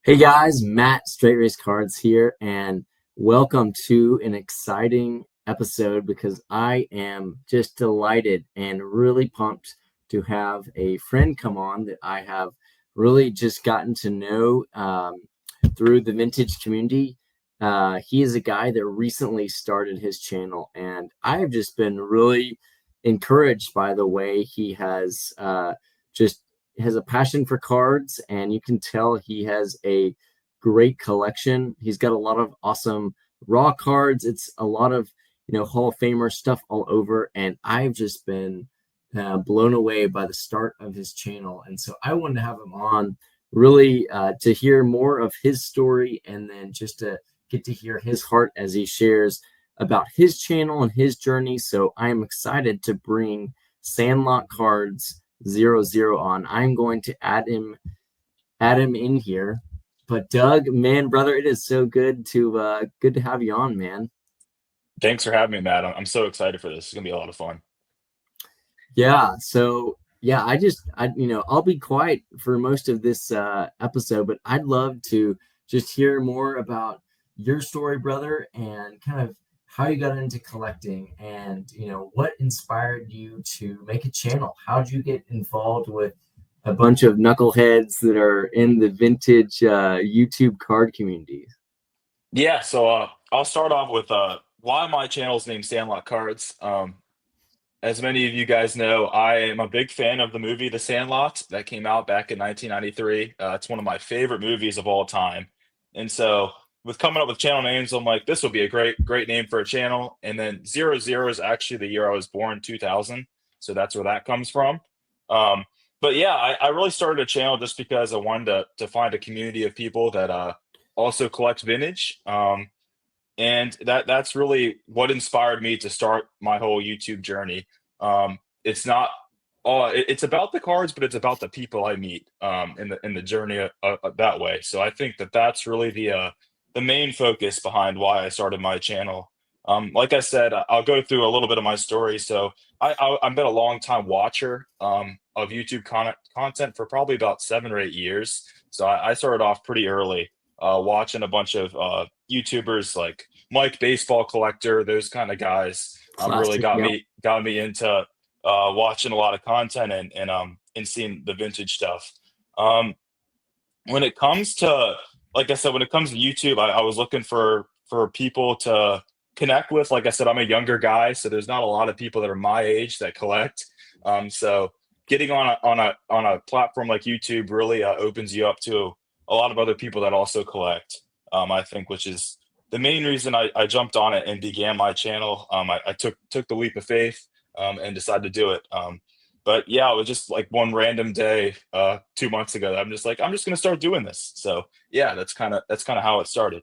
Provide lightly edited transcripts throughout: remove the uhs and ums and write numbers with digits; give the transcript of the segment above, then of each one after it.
Hey guys, Matt Straight Race Cards here, and welcome to an exciting episode because I am just delighted and really pumped to have a friend come on that I have really just gotten to know through the vintage community. He is a guy that recently started his channel, and I have just been really encouraged by the way he has just has a passion for cards, and you can tell he has a great collection. He's got a lot of awesome raw cards. It's a lot of Hall of Famer stuff all over, and I've just been blown away by the start of his channel. And so I wanted to have him on really to hear more of his story, and then just to get to hear his heart as he shares about his channel and his journey. So I am excited to bring Sandlot Cards 00 on. I'm going to add him in here. But Doug, man, brother, it is so good to have you on, man. Thanks for having me, Matt. I'm so excited for this. It's gonna be a lot of fun. Yeah, so yeah, I'll be quiet for most of this episode, but I'd love to just hear more about your story, brother, and kind of how you got into collecting, and what inspired you to make a channel. How'd you get involved with a bunch of knuckleheads that are in the vintage YouTube card community? Yeah, I'll start off with why my channel's named Sandlot Cards. As many of you guys know, I am a big fan of the movie The Sandlot that came out back in 1993. It's one of my favorite movies of all time. And so, with coming up with channel names, I'm like, this will be a great name for a channel. And then 00 is actually the year I was born, 2000. So that's where that comes from. Um, but yeah, I really started a channel just because I wanted to find a community of people that also collect vintage. And that's really what inspired me to start my whole YouTube journey. It's not it's about the cards, but it's about the people I meet in the journey that way. So I think that's really the main focus behind why I started my channel. Like I said, I'll go through a little bit of my story. So I've been a long time watcher of YouTube content for probably about 7 or 8 years. So I started off pretty early, watching a bunch of YouTubers like Mike Baseball Collector, those kind of guys. Really Classic, got yep. me into watching a lot of content and seeing the vintage stuff. Um, when it comes to Like I said, when it comes to YouTube, I was looking for people to connect with. Like I said, I'm a younger guy, so there's not a lot of people that are my age that collect. So getting on a platform like YouTube really opens you up to a lot of other people that also collect. I think, which is the main reason I jumped on it and began my channel. I took the leap of faith and decided to do it. But yeah, it was just like one random day 2 months ago that I'm just gonna start doing this. So yeah, that's kind of how it started.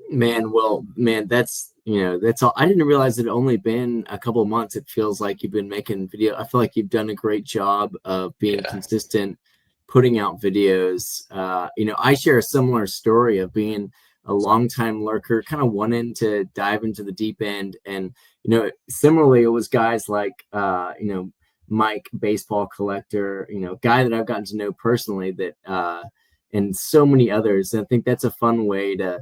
Man, well, man, that's all. I didn't realize it had only been a couple of months. It feels like you've been making video. I feel like you've done a great job of being Yeah. consistent, putting out videos. I share a similar story of being a longtime lurker, kind of wanting to dive into the deep end. And, similarly, it was guys like, Mike, baseball collector, guy that I've gotten to know personally and so many others. And I think that's a fun way to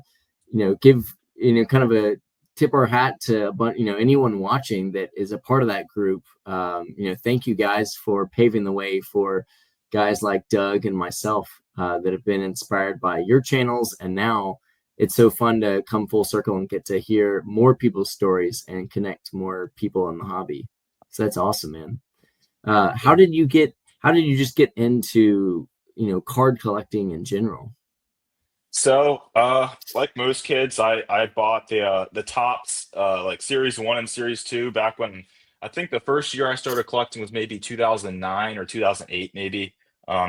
give kind of a tip our hat to anyone watching that is a part of that group. Thank you guys for paving the way for guys like Doug and myself that have been inspired by your channels, and now it's so fun to come full circle and get to hear more people's stories and connect more people in the hobby. So that's awesome, man. How did you get? How did you just get into card collecting in general? Like most kids, I bought the tops, like Series 1 and Series 2 back when I think the first year I started collecting was maybe 2009 or 2008 maybe.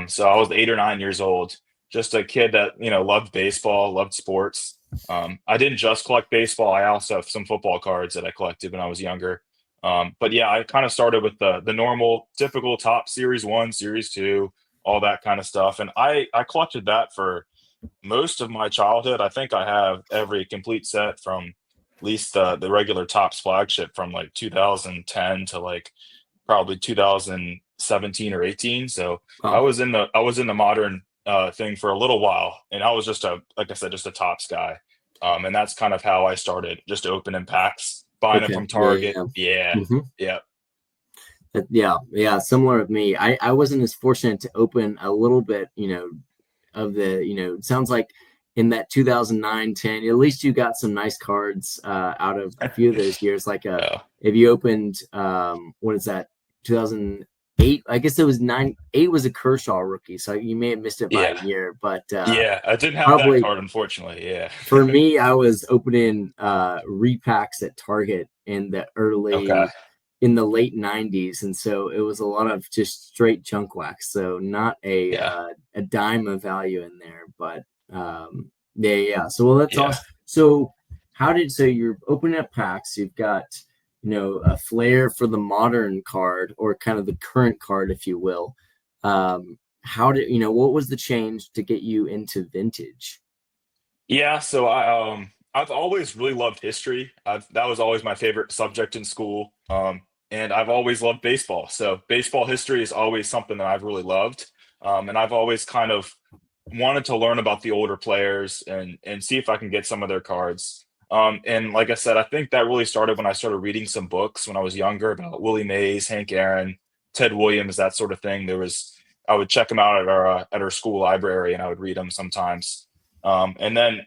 So I was 8 or 9 years old, just a kid that loved baseball, loved sports. I didn't just collect baseball. I also have some football cards that I collected when I was younger. But yeah, I kind of started with the normal, typical top Series 1, Series 2, all that kind of stuff, and I collected that for most of my childhood. I think I have every complete set from at least the regular Topps flagship from like 2010 to like probably 2017 or 18. So Wow. I was in the modern thing for a little while, and I was just a like I said, just a Tops guy, and that's kind of how I started, just opening packs, buying them Okay. from Yeah. Target. Yeah. Yeah, Yeah. yeah, Yeah, yeah, similar with me. I wasn't as fortunate to open a little bit, of the, it sounds like in that 2009, 10, at least you got some nice cards out of a few of those years. Like yeah, if you opened, what is that, 2008? I guess it was 8 was a Kershaw rookie, so you may have missed it by a yeah, year, but yeah. I didn't have that probably card, unfortunately. Yeah. for me, I was opening repacks at Target Okay. in the late 90s, and so it was a lot of just straight junk wax, so not Yeah. a dime of value in there, but yeah, yeah. So well, that's Yeah. awesome. So so you're opening up packs, you've got a flair for the modern card, or kind of the current card, if you will. How did what was the change to get you into vintage? Yeah, so I've always really loved history. That was always my favorite subject in school. And I've always loved baseball. So baseball history is always something that I've really loved. And I've always kind of wanted to learn about the older players and see if I can get some of their cards. And like I said, I think that really started when I started reading some books when I was younger about Willie Mays, Hank Aaron, Ted Williams, that sort of thing. I would check them out at our school library, and I would read them sometimes. And then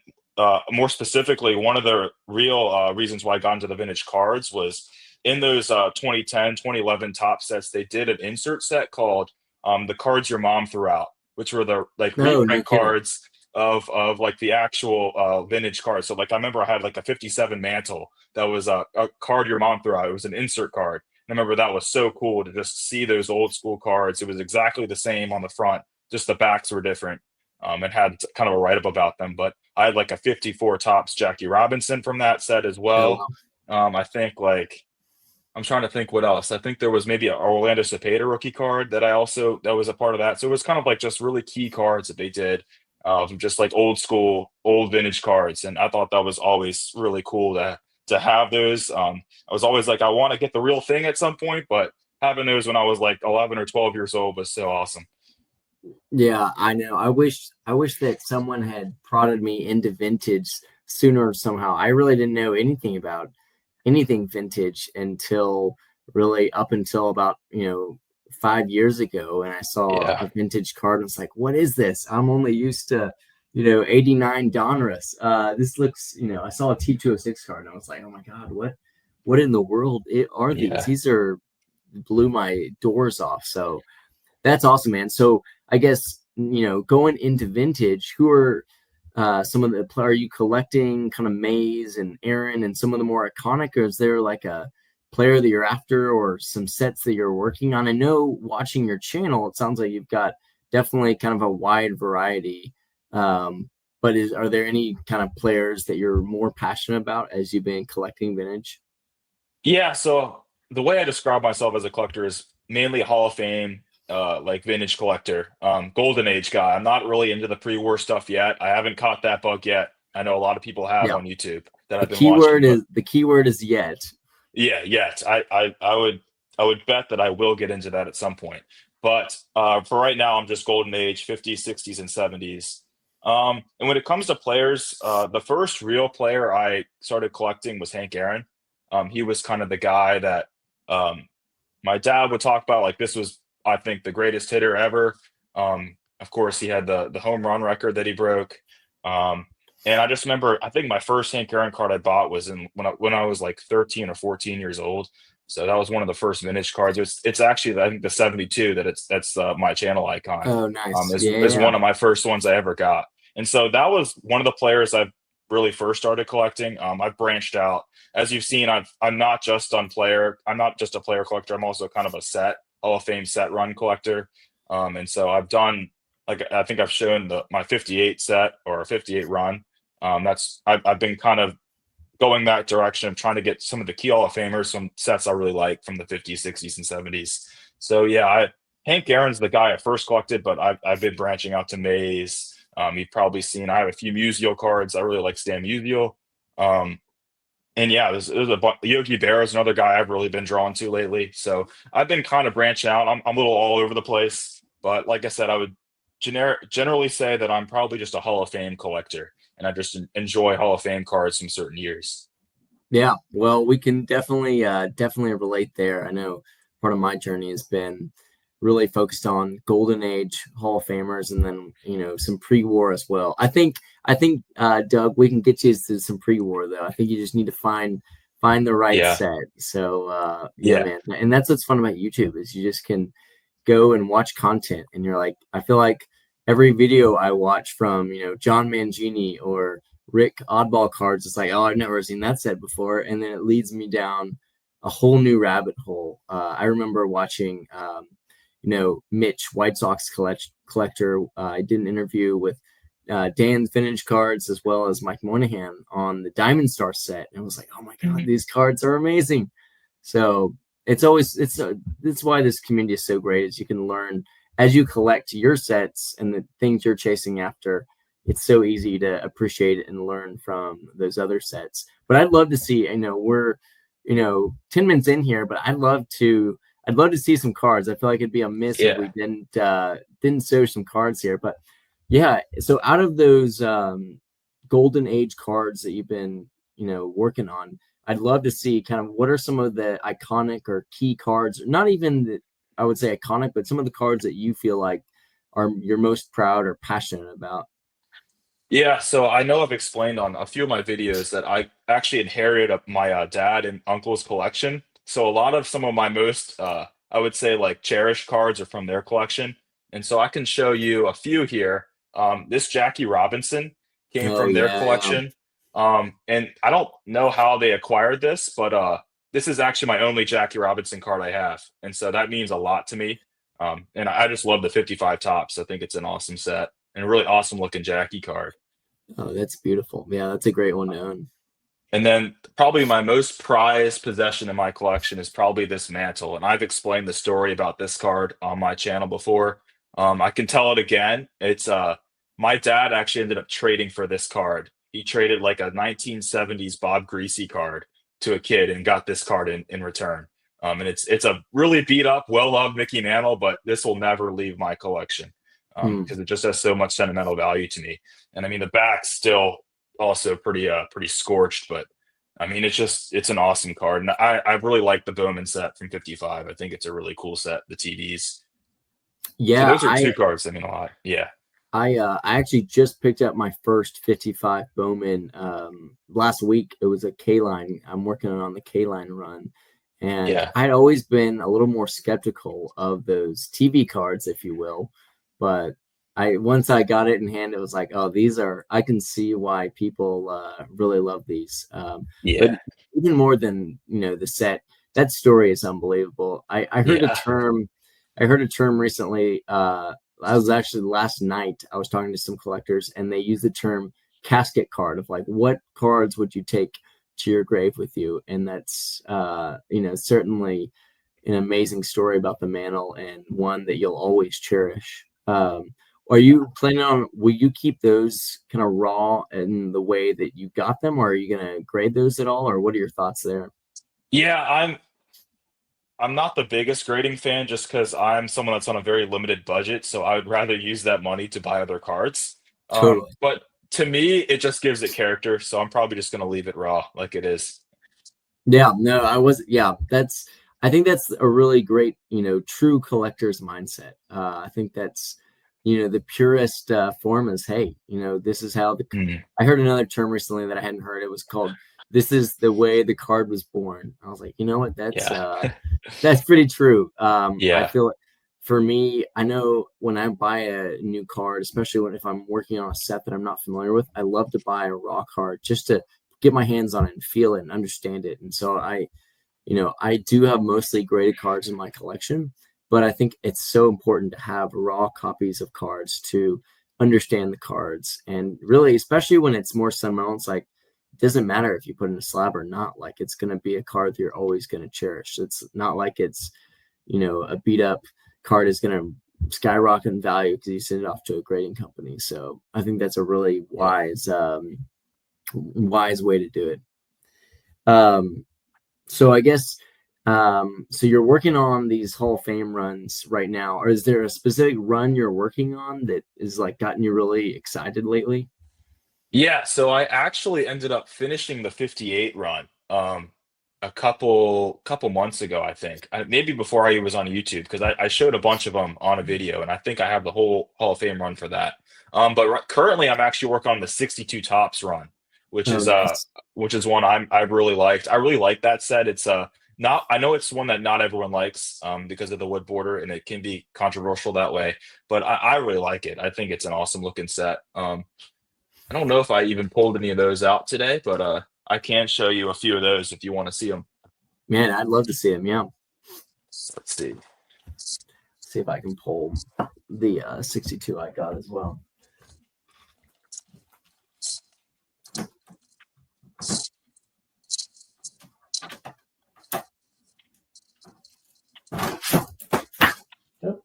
more specifically, one of the real reasons why I got into the vintage cards was in those 2010, 2011 top sets, they did an insert set called The Cards Your Mom Threw Out, which were the like No, no reprint kidding. cards of like the actual vintage cards. So like I remember I had like a 57 mantle that was a card your mom threw out. It was an insert card. And I remember that was so cool to just see those old school cards. It was exactly the same on the front, just the backs were different, and had kind of a write up about them. But I had like a 54 tops Jackie Robinson from that set as Oh well. well. I think like I'm trying to think what else. I think there was maybe an Orlando Cepeda rookie card that was a part of that. So it was kind of like just really key cards that they did, just like old school, old vintage cards, and I thought that was always really cool to have those. I was always like, I want to get the real thing at some point, but having those when I was like 11 or 12 years old was so awesome. Yeah, I know. I wish that someone had prodded me into vintage sooner somehow. I really didn't know anything about anything vintage until really up until about, 5 years ago. And I saw Yeah, a vintage card and was like, what is this? I'm only used to, 89 Donruss. This looks, I saw a T206 card and I was like, oh my God, what in the world are these? yeah. These are blew my doors off. So that's awesome, man. So I guess going into vintage, who are some of the are you collecting kind of Mays and Aaron and some of the more iconic, or is there like a player that you're after or some sets that you're working on? I know watching your channel, it sounds like you've got definitely kind of a wide variety. But are there any kind of players that you're more passionate about as you've been collecting vintage? Yeah, so the way I describe myself as a collector is mainly Hall of Fame, like vintage collector, golden age guy. I'm not really into the pre-war stuff yet. I haven't caught that bug yet. I know a lot of people have Yeah. on YouTube that The I've been watching, keyword but is the keyword is yet. yeah, yet I would bet that I will get into that at some point. But for right now, I'm just golden age, 50s, 60s, and 70s. And when it comes to players, the first real player I started collecting was Hank Aaron. He was kind of the guy that um, my dad would talk about. Like this was, I think, the greatest hitter ever. Of course, he had the home run record that he broke. Um, and I just remember, I think my first Hank Aaron card I bought was in when I was like 13 or 14 years old. So that was one of the first vintage cards. It's actually I think the 72 that's my channel icon. Oh, nice. Is Yeah. one of my first ones I ever got. And so that was one of the players I've really first started collecting. I've branched out. As you've seen, I'm not just on player. I'm not just a player collector. I'm also kind of a set Hall of Fame set run collector. And so I've done like I think I've shown my 58 set or a 58 run. I've been kind of going that direction of trying to get some of the key Hall of Famers, some sets I really like from the 50s, 60s, and 70s. So yeah, Hank Aaron's the guy I first collected, but I've been branching out to Mays. You've probably seen I have a few Musial cards. I really like Stan Musial. Um, and yeah, there's Yogi Berra is another guy I've really been drawn to lately. So I've been kind of branching out. I'm a little all over the place, but like I said, generally say that I'm probably just a Hall of Fame collector, and I just enjoy Hall of Fame cards from certain years. Yeah, well, we can definitely relate there. I know part of my journey has been really focused on golden age Hall of Famers and then, some pre-war as well. I think Doug, we can get you to some pre-war though. I think you just need to find the right Yeah, set. So yeah, yeah. man. And that's what's fun about YouTube is you just can go and watch content and you're like, I feel like every video I watch from, John Mangini or Rick Oddball Cards, it's like, oh, I've never seen that set before. And then it leads me down a whole new rabbit hole. I remember watching, Mitch, White Sox collector. I did an interview with Dan Vintage Cards as well as Mike Monahan on the Diamond Star set. And I was like, oh my God, Mhm. these cards are amazing. So it's why this community is so great is you can learn as you collect your sets and the things you're chasing after. It's so easy to appreciate it and learn from those other sets. But I'd love to see, we're 10 minutes in here, but I'd love to see some cards. I feel like it'd be a miss if we Yeah. didn't show some cards here. But yeah, so out of those golden age cards that you've been working on, I'd love to see kind of what are some of the iconic or key cards, not even that I would say iconic, but some of the cards that you feel like are you're most proud or passionate about. Yeah, so I know I've explained on a few of my videos that I actually inherited my dad and uncle's collection. So a lot of some of my most, I would say, like cherished cards are from their collection. And so I can show you a few here. This Jackie Robinson came Oh from their yeah, yeah. collection. And I don't know how they acquired this, but this is actually my only Jackie Robinson card I have. And so that means a lot to me. And I just love the 55 tops. I think it's an awesome set and a really awesome looking Jackie card. Oh, that's beautiful. Yeah, that's a great one to own. And then probably my most prized possession in my collection is probably this mantle. And I've explained the story about this card on my channel before. I can tell it again. It's my dad actually ended up trading for this card. He traded like a 1970s Bob Greasy card to a kid and got this card in return. And it's a really beat up, well loved Mickey Mantle, but this will never leave my collection Hmm. because it just has so much sentimental value to me. And I mean, the back's still also pretty scorched, but I mean, it's an awesome card, and I really like the Bowman set from '55. I think it's a really cool set. The TVs. So Yeah, those are two cards that mean a lot. Yeah, I actually just picked up my first 55 Bowman last week. It was a K line. I'm working on the K line run, and yeah, I'd always been a little more skeptical of those TV cards, if you will. But I once I got it in hand, it was like, oh, these are. I can see why people really love these. But yeah, even more than the set, that story is unbelievable. I heard a yeah, term. I heard a term recently. I was actually last night, I was talking to some collectors and they use the term casket card of like, what cards would you take to your grave with you? And that's, certainly an amazing story about the mantle and one that you'll always cherish. Are you planning on, will you keep those kind of raw in the way that you got them? Or are you going to grade those at all? Or what are your thoughts there? yeah. I'm not the biggest grading fan just because I'm someone that's on a very limited budget, so I would rather use that money to buy other cards. Totally. But to me, it just gives it character, so I'm probably just gonna leave it raw like it is. Yeah, no, yeah, I think that's a really great, true collector's mindset. I think that's, the purest form is, hey, this is how Mhm. I heard another term recently that I hadn't heard. It was called, this is the way the card was born. I was like, you know what? Yeah, That's pretty true. I yeah, feel for me, I know when I buy a new card, especially if I'm working on a set that I'm not familiar with, I love to buy a raw card just to get my hands on it and feel it and understand it. And so I do have mostly graded cards in my collection, but I think it's so important to have raw copies of cards to understand the cards. And really, especially when it's more sentimental, it's like, it doesn't matter if you put in a slab or not, like it's going to be a card that you're always going to cherish. It's not like it's, a beat up card is going to skyrocket in value because you send it off to a grading company. So I think that's a really yeah. wise way to do it. So I guess So you're working on these Hall of Fame runs right now, or is there a specific run you're working on that is like gotten you really excited lately? Yeah, so I actually ended up finishing the 58 run, a couple months ago, I think. Maybe before I was on YouTube, because I showed a bunch of them on a video, and I think I have the whole Hall of Fame run for that. But currently, I'm actually working on the 62 tops run, which Oh, is nice. one I've really liked. I really like that set. It's not I know it's one that not everyone likes because of the wood border, and it can be controversial that way. But I really like it. I think it's an awesome looking set. I don't know if I even pulled any of those out today, but I can show you a few of those if you want to see them. Man, I'd love to see him. Yeah. Let's see. See if I can pull the 62 I got as well. Yep.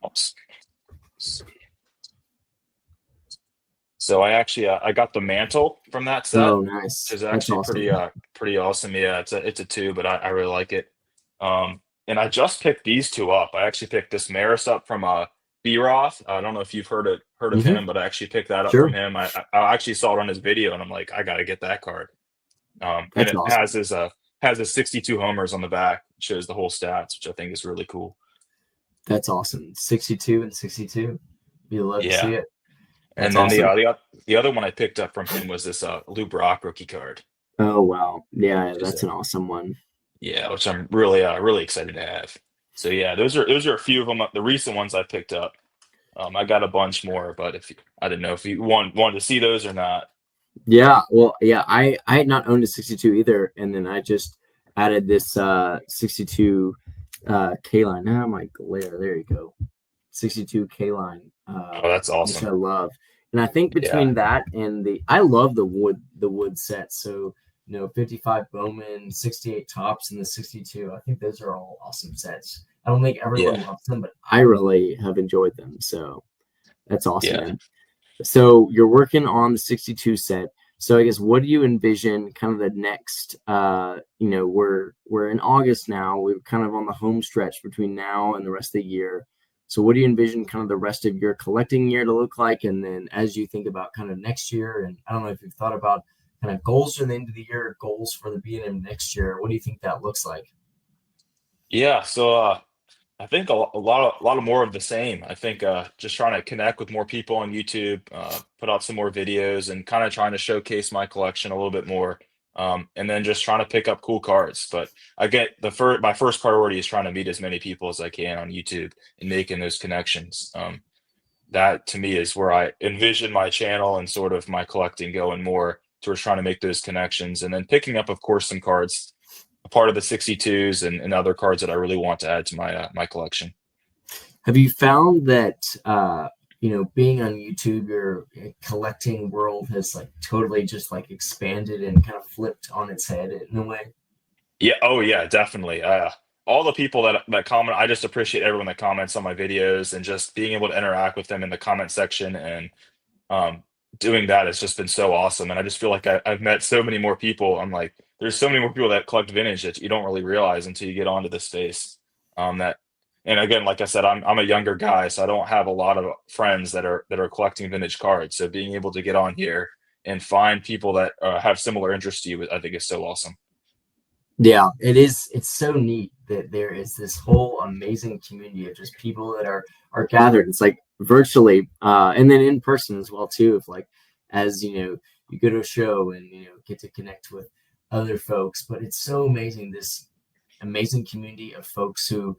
Oops. Let's see. So I got the mantle from that set, Oh, which nice. is That's actually awesome. pretty awesome. Yeah, it's a two, but I really like it. And I just picked these two up. I actually picked this Maris up from B Roth. I don't know if you've heard of Hmm. him, but I actually picked that up from Sure. him. I actually saw it on his video, and I'm like, I got to get that card. And That's it awesome. has his 62 homers on the back. It shows the whole stats, which I think is really cool. That's awesome. 62 and 62. You'd love to Yeah. see it. That's And then awesome. the other one I picked up from him was this Lou Brock rookie card, Oh, wow. Yeah, which is that's an awesome one. yeah, which I'm really excited to have. So yeah, those are a few of them. The recent ones I picked up. I got a bunch more, but if you, I didn't know if you wanted to see those or not. Yeah, well, yeah, I had not owned a 62 either, and then I just added this 62 K line. Now my glare, there you go. 62 K line, Oh, that's which awesome. I love. And I think Yeah, between that and I love the wood set. So, 55 Bowman, 68 tops, and the 62. I think those are all awesome sets. I don't think yeah, everyone loves them, but I really have enjoyed them. So that's awesome, yeah. man. So you're working on the 62 set. So I guess what do you envision kind of the next we're in August now. We're kind of on the home stretch between now and the rest of the year. So what do you envision kind of the rest of your collecting year to look like? And then as you think about kind of next year, and I don't know if you've thought about kind of goals for the end of the year, goals for the B&M next year, what do you think that looks like? Yeah, so I think a lot of more of the same. I think just trying to connect with more people on YouTube, put out some more videos, and kind of trying to showcase my collection a little bit more. And then just trying to pick up cool cards. But I get my first priority is trying to meet as many people as I can on YouTube and making those connections. That to me is where I envision my channel and sort of my collecting going more towards trying to make those connections, and then picking up, of course, some cards, a part of the 62s and other cards that I really want to add to my collection. Have you found that being on YouTube, your collecting world has like totally just like expanded and kind of flipped on its head in a way? Yeah, oh yeah, definitely. All the people that comment, I just appreciate everyone that comments on my videos and just being able to interact with them in the comment section and um, doing that has just been so awesome. And I just feel like I've met so many more people. I'm like, there's so many more people that collect vintage that you don't really realize until you get onto this space. That, and again, like I said, I'm a younger guy, so I don't have a lot of friends that are collecting vintage cards. So being able to get on here and find people that have similar interests to you, I think is so awesome. Yeah, it is. It's so neat that there is this whole amazing community of just people that are gathered. It's like virtually, and then in person as well too. If like as you go to a show and get to connect with other folks. But it's so amazing this amazing community of folks who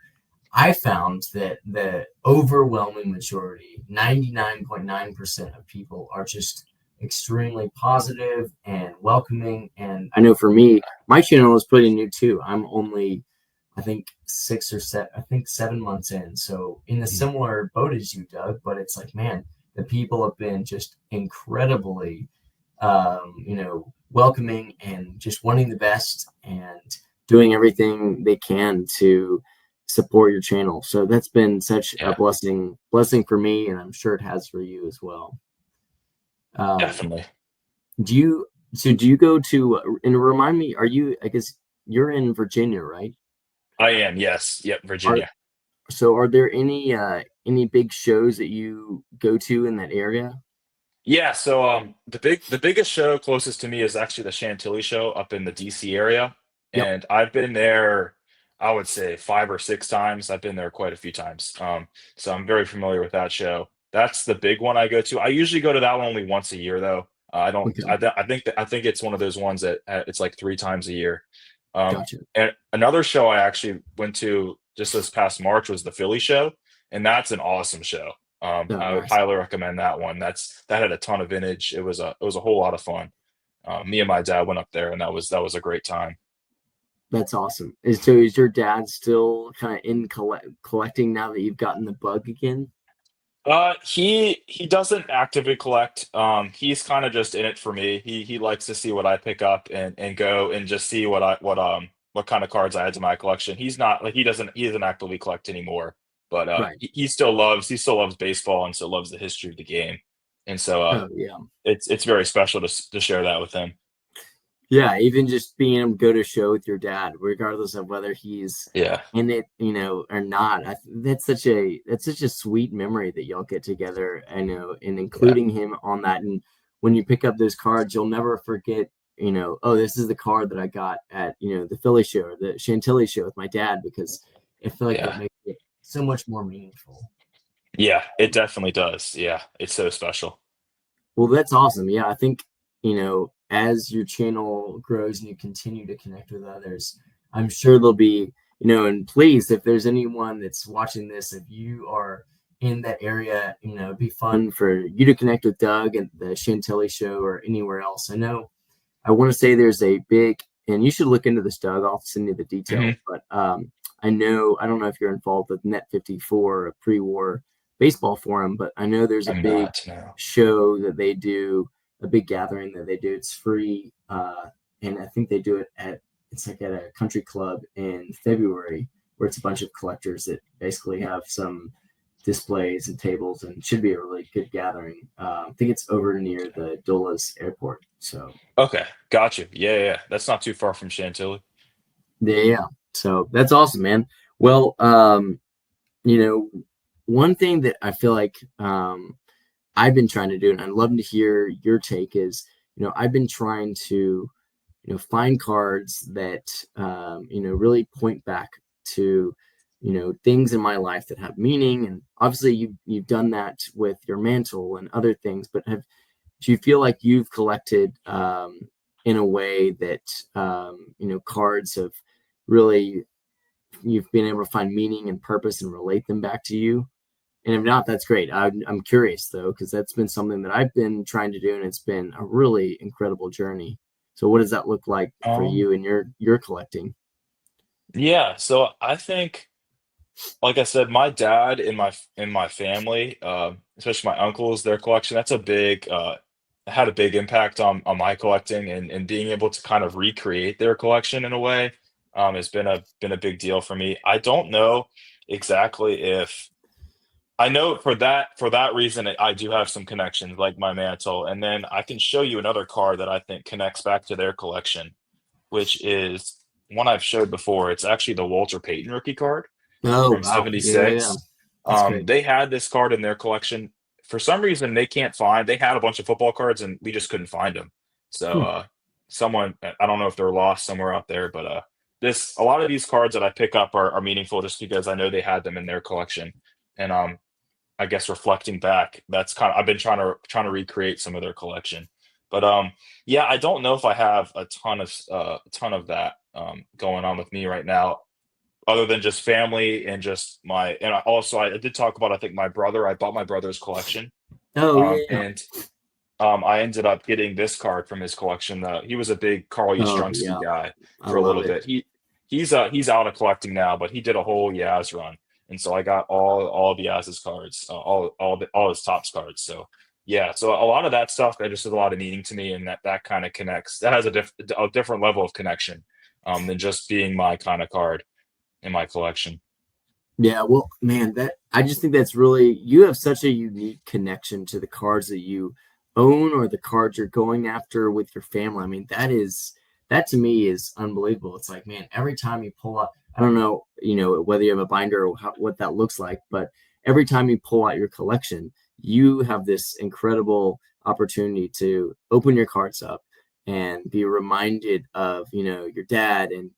I found that the overwhelming majority, 99.9% of people are just extremely positive and welcoming. And I know for me, my channel is pretty new too. I'm only, I think, 7 months in. So in a Mhm. similar boat as you, Doug, but it's like, man, the people have been just incredibly, welcoming and just wanting the best and doing everything they can to support your channel. So that's been such a Yeah, blessing for me, and I'm sure it has for you as well. Um, definitely. do you? So do you go to and remind me, are you, I guess you're in Virginia, right? I am, yes. Yep, Are Virginia. are there any big shows that you go to in that area? Yeah, so the biggest show closest to me is actually the Chantilly show up in the DC area. Yep. And I've been there, I would say 5 or 6 times. I've been there quite a few times. So I'm very familiar with that show. That's the big one I go to. I usually go to that one only once a year though. I don't Okay. I think it's one of those ones that it's like 3 times a year. Gotcha. And another show I actually went to just this past March was the Philly show, and that's an awesome show. Oh, I would nice. highly recommend that one. That had a ton of vintage. It was a whole lot of fun. Me and my dad went up there, and that was a great time. That's awesome. Is your dad still kind of in collecting now that you've gotten the bug again? He doesn't actively collect. He's kind of just in it for me. He likes to see what I pick up and go and just see what kind of cards I add to my collection. He's not like he doesn't actively collect anymore, but Right. he still loves baseball and still loves the history of the game, and so Oh, yeah. it's very special to share that with him. Yeah, even just being able to go to a show with your dad, regardless of whether he's Yeah, in it, or not. That's such a sweet memory that y'all get together. I know, and yeah, including him on that. And when you pick up those cards, you'll never forget. Oh, this is the card that I got at the Philly show or the Chantilly show with my dad because I feel like it yeah, makes it so much more meaningful. yeah. It definitely does. Yeah, it's so special. Well, that's awesome. Yeah, I think, as your channel grows and you continue to connect with others, I'm sure there'll be, and please, if there's anyone that's watching this, if you are in that area, it'd be fun for you to connect with Doug at the Chantilly show or anywhere else. I know I want to say there's a big, and you should look into this, Doug. I'll send you the details. Hmm. But I don't know if you're involved with Net 54, a pre-war baseball forum, but I know there's a I'm big not. No. show that they do, a big gathering that they do. It's free, and I think they do it it's like at a country club in February, where it's a bunch of collectors that basically have some displays and tables, and should be a really good gathering. I think it's over near the Dulles Airport, so. Okay, got you. Yeah, yeah, yeah. That's not too far from Chantilly. Yeah. So that's awesome, man. Well, you know, one thing that I feel like I've been trying to do, and I'd love to hear your take, is, I've been trying to, find cards that, really point back to, things in my life that have meaning. And obviously you've done that with your mantle and other things, but do you feel like you've collected in a way that cards have really you've been able to find meaning and purpose and relate them back to you? And if not, that's great. I'm curious though, because that's been something that I've been trying to do, and it's been a really incredible journey. So, what does that look like for Um, you and your collecting? yeah, so I think, like I said, my dad and my family, especially my uncles, their collection, that's a big had a big impact on my collecting and being able to kind of recreate their collection in a way, has been a big deal for me. I don't know exactly if I know for that reason I do have some connections like my mantle, and then I can show you another card that I think connects back to their collection, which is one I've showed before. It's actually the Walter Payton rookie card Oh from wow, yeah, yeah, yeah. '76. That's great. They had this card in their collection. For some reason, they had a bunch of football cards, and we just couldn't find them. So, Hmm. someone, I don't know if they're lost somewhere out there, but a lot of these cards that I pick up are meaningful just because I know they had them in their collection. And I guess reflecting back, that's kind of I've been trying to recreate some of their collection. But yeah, I don't know if I have a ton of that going on with me right now, other than just family and just my and I did talk about I think my brother. I bought my brother's collection, Oh yeah, yeah. and I ended up getting this card from his collection. He was a big Carl Oh Yastrzemski yeah, guy I for a love little it. bit. He's out of collecting now, but he did a whole Yaz run, and so I got all of Yaz's cards, all his tops cards. So yeah, so a lot of that stuff that just has a lot of meaning to me, and that kind of connects. That has a different level of connection than just being my kind of card in my collection. Yeah, well, man, that I just think that's really you have such a unique connection to the cards that you own or the cards you're going after with your family. I mean, that to me is unbelievable. It's like, man, every time you pull out, I don't know, whether you have a binder or what that looks like, but every time you pull out your collection, you have this incredible opportunity to open your cards up and be reminded of, your dad and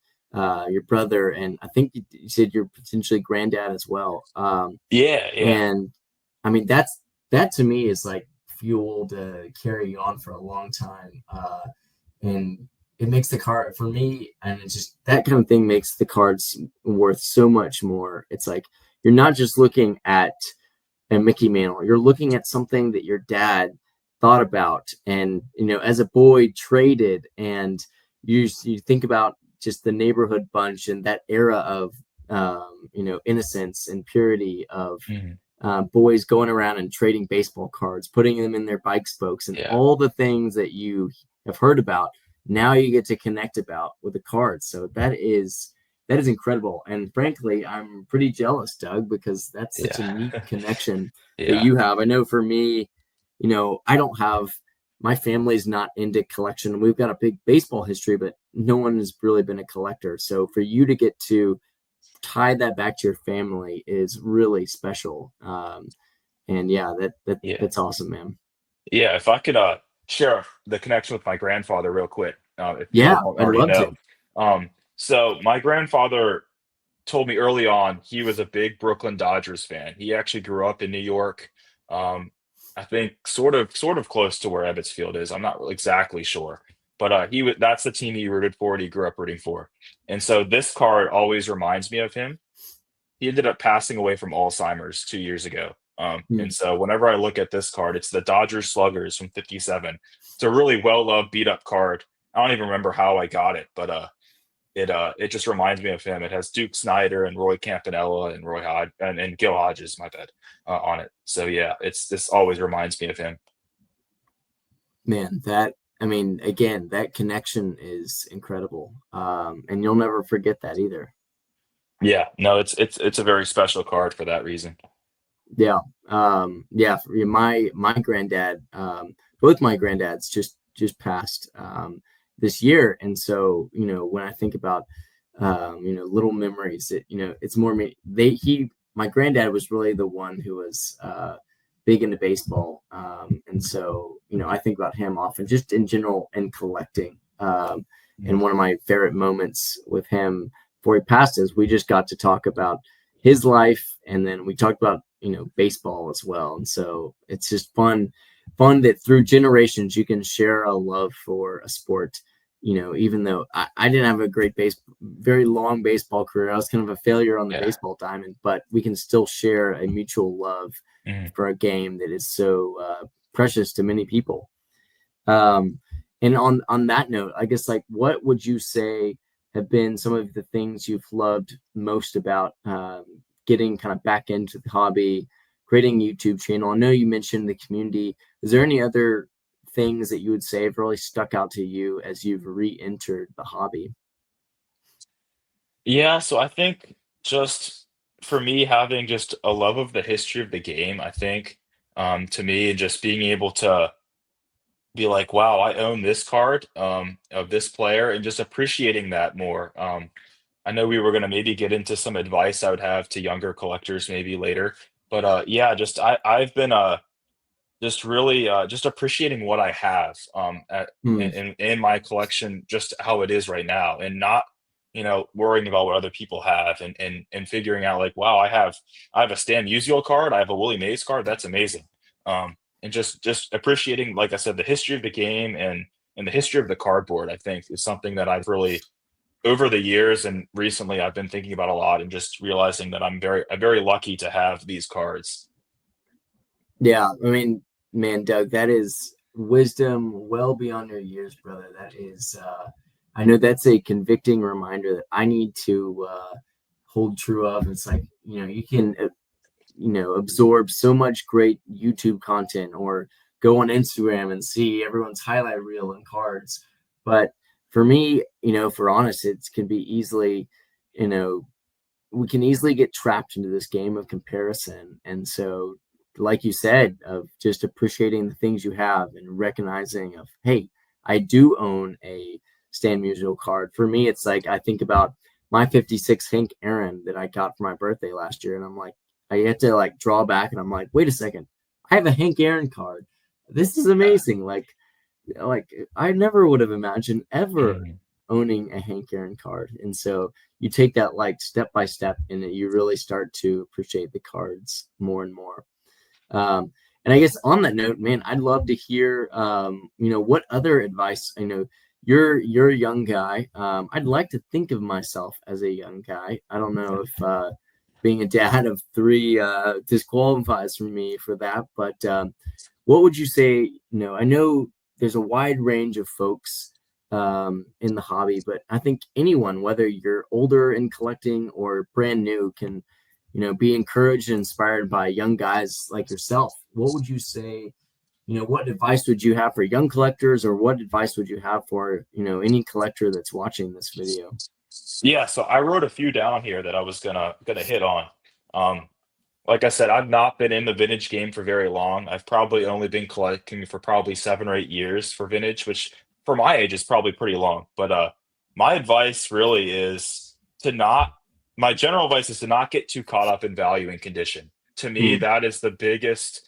your brother, and I think you said you're potentially granddad as well. Yeah, yeah, And I mean, that to me is like fuel to carry you on for a long time. And it makes the card for me, and it's just that kind of thing makes the cards worth so much more. It's like you're not just looking at a Mickey Mantle, you're looking at something that your dad thought about and as a boy traded, and you think about just the neighborhood bunch and that era of innocence and purity of mhm, boys going around and trading baseball cards, putting them in their bike spokes, and yeah, all the things that you have heard about. Now you get to connect about with the cards. So that is incredible. And frankly, I'm pretty jealous, Doug, because that's such a neat yeah, connection that yeah, you have. I know for me, I don't have my family's not into collection. We've got a big baseball history, but no one has really been a collector. So for you to get to tie that back to your family is really special. And yeah, yeah, that's awesome, man. yeah. If I could share the connection with my grandfather real quick, if people Yeah, don't I'd already love know. to. So my grandfather told me early on he was a big Brooklyn Dodgers fan. He actually grew up in New York. Um, I think sort of close to where Ebbets Field is. I'm not exactly sure, but that's the team he rooted for and he grew up rooting for. And so this card always reminds me of him. He ended up passing away from Alzheimer's 2 years ago. Hmm. And so whenever I look at this card, it's the Dodgers Sluggers from '57. It's a really well loved, beat up card. I don't even remember how I got it, but it just reminds me of him. It has Duke Snyder and Roy Campanella and Roy Hodge and Gil Hodges, my bad, on it. So yeah, it's this always reminds me of him. Man, that I mean, again, that connection is incredible. And you'll never forget that either. Yeah, no, it's a very special card for that reason. Yeah. Yeah, my granddad, both my granddads just passed this year. And so, when I think about little memories, it's more me they he my granddad was really the one who was big into baseball. And so, I think about him often just in general and collecting. And Mm, one of my favorite moments with him before he passed is we just got to talk about his life, and then we talked about baseball as well. And so it's just fun that through generations you can share a love for a sport. Even though I didn't have a very long baseball career, I was kind of a failure on the yeah. baseball diamond, but we can still share a mutual love Mhm. for a game that is so precious to many people. um, and on that note, I guess, like, what would you say have been some of the things you've loved most about getting kind of back into the hobby, creating a YouTube channel? I know you mentioned the community. Is there any other things that you would say have really stuck out to you as you've re-entered the hobby? Yeah, so I think just for me having just a love of the history of the game, I think to me just being able to be like, wow, I own this card of this player and just appreciating that more. I know we were going to maybe get into some advice I would have to younger collectors maybe later, but yeah, just I've been just really just appreciating what I have Hmm. in my collection, just how it is right now, and not worrying about what other people have, and figuring out like, wow, I have a Stan Musial card, I have a Willie Mays card, that's amazing. And just appreciating, like I said, the history of the game and the history of the cardboard. I think is something that I've really over the years and recently I've been thinking about a lot, and just realizing that I'm very lucky to have these cards. Yeah, I mean, man, Doug, that is wisdom well beyond your years, brother. That is, I know that's a convicting reminder that I need to hold true of. It's like, you can, absorb so much great YouTube content or go on Instagram and see everyone's highlight reel and cards. But for me, for honest, it can be easily, you know, we can easily get trapped into this game of comparison. And so like you said, of just appreciating the things you have and recognizing of, hey, I do own a Stan Musial card. For me, it's like I think about my 56 Hank Aaron that I got for my birthday last year, and I'm like, I had to like draw back, and I'm like, wait a second, I have a Hank Aaron card. This is Yeah. amazing. Like I never would have imagined ever Mhm. owning a Hank Aaron card. And so you take that like step by step, and you really start to appreciate the cards more and more. And I guess on that note, man, I'd love to hear, what other advice. I know you're a young guy. I'd like to think of myself as a young guy. I don't know if being a dad of three disqualifies for me for that, but what would you say? I know there's a wide range of folks in the hobby, but I think anyone, whether you're older in collecting or brand new, can be encouraged and inspired by young guys like yourself. What would you say? What advice would you have for young collectors, or what advice would you have for any collector that's watching this video? Yeah, so I wrote a few down here that I was gonna hit on. Um, like I said, I've not been in the vintage game for very long. I've probably only been collecting for probably 7 or 8 years for vintage, which for my age is probably pretty long. But my advice really is to not. My general advice is to not get too caught up in value and condition. To me, Mm, that is the biggest,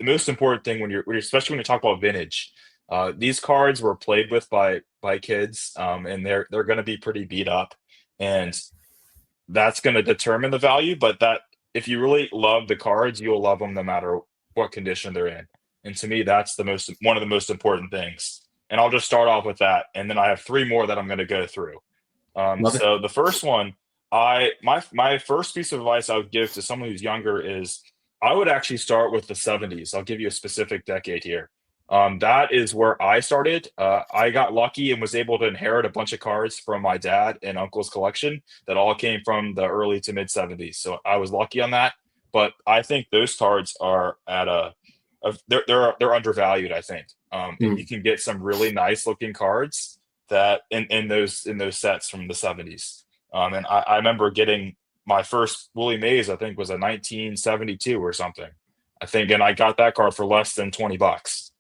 most important thing especially when you talk about vintage. These cards were played with by kids, and they're going to be pretty beat up, and that's going to determine the value. But that if you really love the cards, you'll love them no matter what condition they're in. And to me, that's the most one of the most important things. And I'll just start off with that, and then I have three more that I'm going to go through. love it. So the first one, my first piece of advice I would give to someone who's younger is I would actually start with the 70s. I'll give you a specific decade here. That is where I started. I got lucky and was able to inherit a bunch of cards from my dad and uncle's collection that all came from the early to mid 70s. So I was lucky on that. But I think those cards are at they're undervalued. I think, and you Mm, can get some really nice looking cards that in those sets from the 70s. And I remember getting my first Willie Mays, I think was a 1972 or something. I think, and I got that card for less than $20.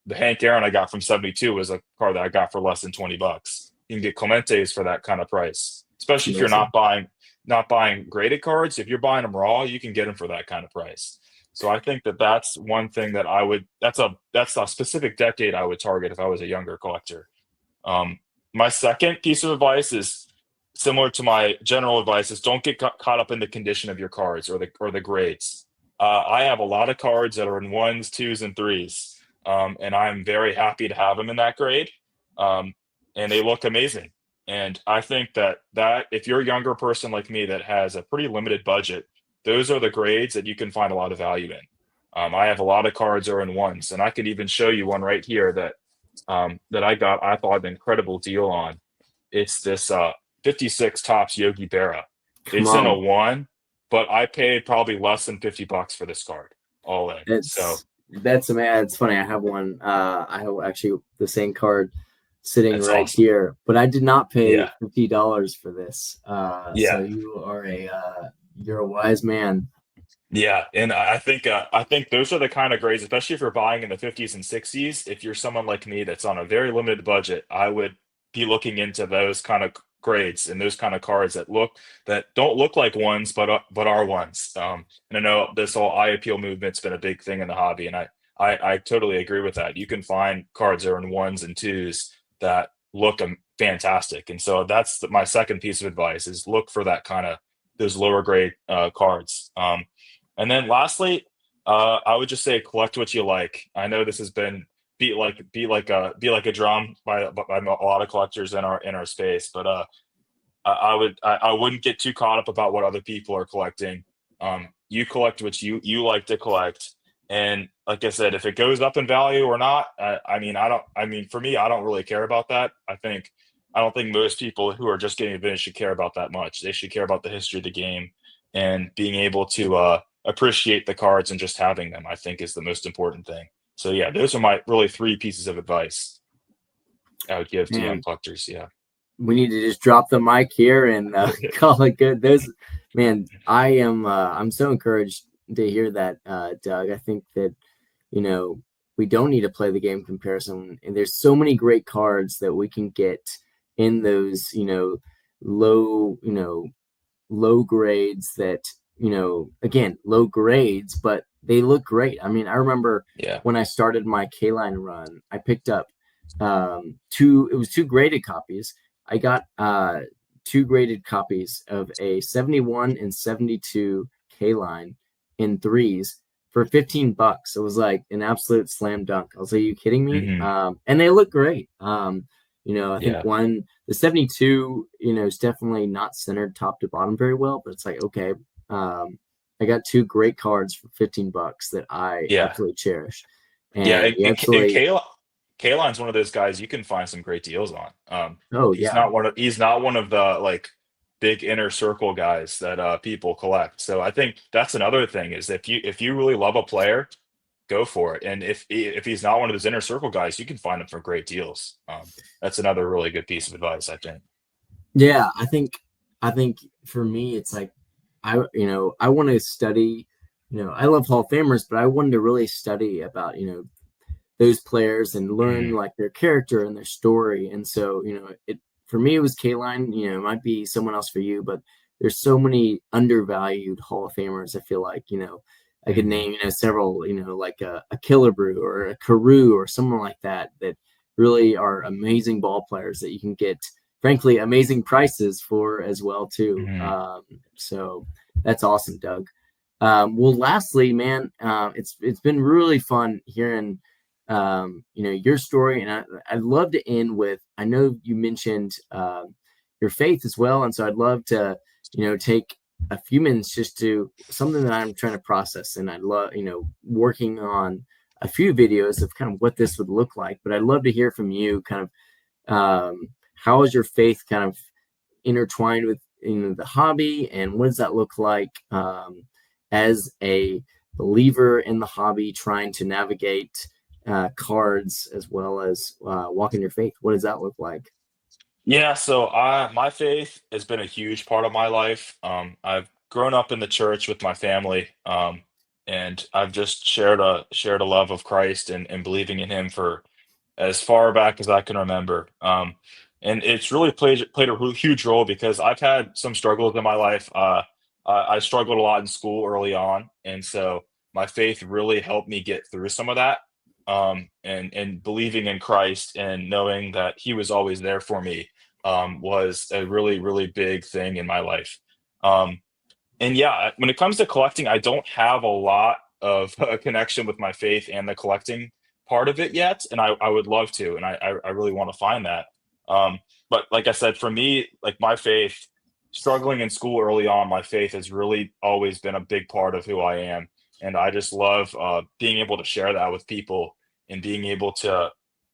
The Hank Aaron I got from 72 was a card that I got for less than $20. You can get Clementes for that kind of price, it's especially if you're amazing. not buying graded cards. If you're buying them raw, you can get them for that kind of price. So I think that that's one thing that that's a specific decade I would target if I was a younger collector. um, my second piece of advice is similar to my general advice: is don't get caught up in the condition of your cards or the grades. I have a lot of cards that are in ones, twos, and threes, and I'm very happy to have them in that grade, um, and they look amazing. And I think that if you're a younger person like me that has a pretty limited budget, those are the grades that you can find a lot of value in. I have a lot of cards that are in ones, and I could even show you one right here that I thought an incredible deal on. It's this 56 tops Yogi Berra. Come It's in a on. one, but I paid probably less than $50 for this card all in. So That's man. It's funny. I have one. I have actually the same card sitting that's right awesome. here, but I did not pay Yeah. $50 for this. So Yeah. you're a wise man. Yeah, and I think those are the kind of grades, especially if you're buying in the 50s and 60s. If you're someone like me that's on a very limited budget, I would be looking into those kind of grades and those kind of cards that don't look like ones, but are ones. And I know this whole eye appeal movement's been a big thing in the hobby, and I totally agree with that. You can find cards that are in ones and twos that look fantastic, and so that's my second piece of advice: is look for that kind of those lower grade cards. And then lastly, I would just say collect what you like. I know this has been be like a drum by a lot of collectors in our space, but I wouldn't get too caught up about what other people are collecting. You collect what you like to collect, and like I said, if it goes up in value or not, I mean I don't. I mean for me, I don't really care about that. I don't think most people who are just getting a vintage should care about that much. They should care about the history of the game and being able to appreciate the cards and just having them. I think is the most important thing. So yeah, those are my really three pieces of advice I would give to young Man, collectors. Yeah. we need to just drop the mic here and call it good. Those, man, I'm so encouraged. to hear that, Doug. I think that you know we don't need to play the game comparison, and there's so many great cards that we can get in those low low grades that again low grades, but they look great. I mean, I remember Yeah. when I started my K line run, I picked up two. It was two graded copies. I got two graded copies of a 71 and 72 K line in threes for $15. It was like an absolute slam dunk. I was like, are you kidding me? Hmm. And they look great. I think Yeah. the 72, is definitely not centered top to bottom very well, but it's like, okay, I got two great cards for $15 that I Yeah. absolutely cherish. Yeah. And you And absolutely, Kaline's one of those guys you can find some great deals on. oh, yeah. He's not one of the like big inner circle guys that people collect. So I think that's another thing is if you really love a player, go for it. And if he's not one of those inner circle guys, you can find him for great deals. That's another really good piece of advice, I think. Yeah, I think for me it's like I want to study, I love Hall of Famers, but I wanted to really study about, those players and learn Mhm. like their character and their story. And so, it for me it was Kaline. It might be someone else for you, but there's so many undervalued Hall of Famers. I feel like, I could Mhm. name, several, like a Killebrew or a Carew or someone like that that really are amazing ball players that you can get, frankly, amazing prices for as well too. Mhm. So that's awesome, Doug. Well, lastly, man, it's been really fun hearing your story, and I'd love to end with. I know you mentioned your faith as well, and so I'd love to take a few minutes just to something that I'm trying to process, and I'd love working on a few videos of kind of what this would look like. But I'd love to hear from you, kind of how is your faith kind of intertwined with the hobby, and what does that look like as a believer in the hobby trying to navigate cards as well as walking your faith? What does that look like? Yeah, so my faith has been a huge part of my life. I've grown up in the church with my family, and I've just shared a love of Christ and believing in Him for as far back as I can remember. And it's really played a huge role because I've had some struggles in my life. I struggled a lot in school early on, and so my faith really helped me get through some of that. And believing in Christ and knowing that He was always there for me was a really big thing in my life. Um, and yeah, when it comes to collecting, I don't have a lot of a connection with my faith and the collecting part of it yet, and I would love to, and I really want to find that. But like I said, for me, like my faith, struggling in school early on, my faith has really always been a big part of who I am, and I just love being able to share that with people and being able to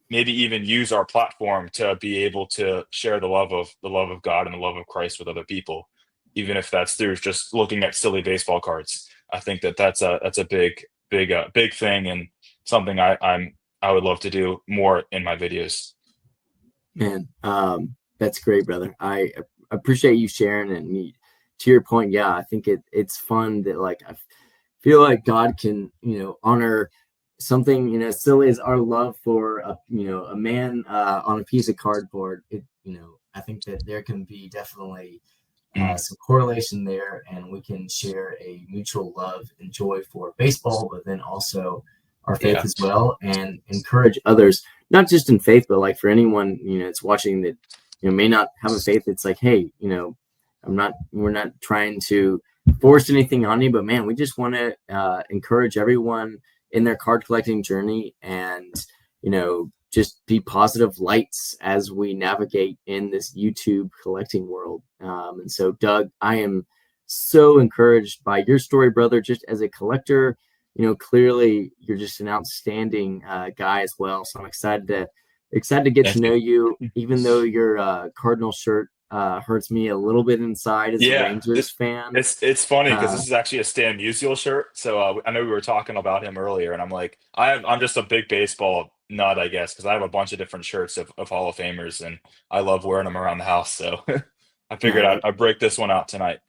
maybe even use our platform to be able to share the love of God and the love of Christ with other people, even if that's through just looking at silly baseball cards. I think that that's a big thing and something I would love to do more in my videos. Man, that's great, brother. I appreciate you sharing it. And to your point, yeah, I think it's fun that like I feel like God can honor something silly as our love for a man on a piece of cardboard. I think that there can be definitely Mm, some correlation there, and we can share a mutual love and joy for baseball, but then also our faith yeah, as well, and encourage others, not just in faith, but like for anyone that's watching that may not have a faith. It's like, hey, we're not trying to force anything on you, but man, we just want to encourage everyone in their card collecting journey, and just be positive lights as we navigate in this YouTube collecting world. And so, Doug, I am so encouraged by your story, brother. Just as a collector, clearly you're just an outstanding guy as well. So I'm excited to get to thank know you. you, even though your Cardinal shirt hurts me a little bit inside as a Yeah, Rangers fan. it's funny because Uh, this is actually a Stan Musial shirt. So I know we were talking about him earlier, and I'm like, I'm just a big baseball nut, I guess, because I have a bunch of different shirts of Hall of Famers, and I love wearing them around the house. So I figured uh, I'd break this one out tonight.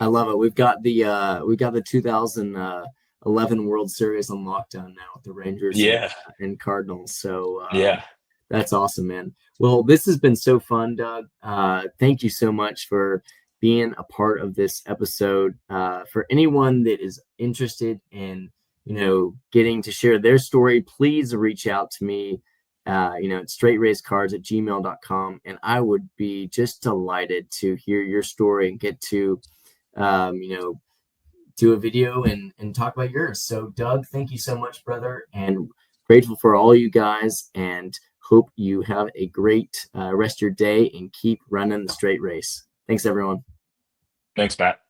I love it. We've got the 2011 World Series on lockdown now with the Rangers Yeah, and Cardinals. So yeah. that's awesome, man. Well, this has been so fun, Doug. Thank you so much for being a part of this episode. For anyone that is interested in, getting to share their story, please reach out to me. It's straightracecards@gmail.com. And I would be just delighted to hear your story and get to, um, you know, do a video and talk about yours. So, Doug, thank you so much, brother, and grateful for all you guys. And hope you have a great rest of your day and keep running the straight race. Thanks, everyone. Thanks, Matt.